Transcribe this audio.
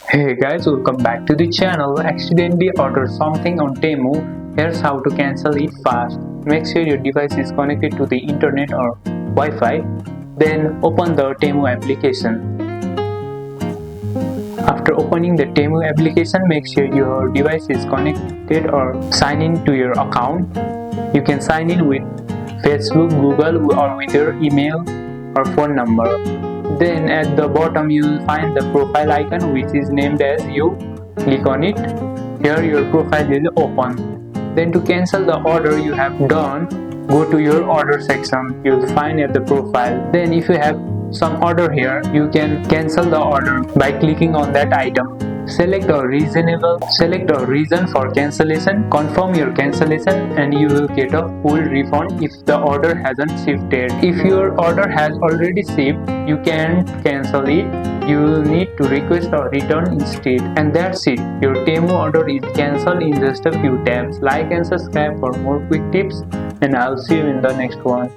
Hey guys, welcome back to the channel. Accidentally ordered something on Temu. Here's how to cancel it fast. Make sure your device is connected to the internet or Wi-Fi. Then open the Temu application. After opening the Temu application, make sure your device is connected or sign in to your account. You can sign in with Facebook, Google, or with your email or phone number. Then at the bottom you will find the profile icon which is named as you. Click on it. Here your profile will open. Then to cancel the order you have done, go to your order section. You will find at the profile. Then if you have some order here, you can cancel the order by clicking on that item. Select a reason for cancellation, confirm your cancellation, and you will get a full refund if the order hasn't shifted. If your order has already shipped, you can't cancel it. You will need to request a return instead. And that's it. Your Temu order is cancelled in just a few taps. Like and subscribe for more quick tips, and I'll see you in the next one.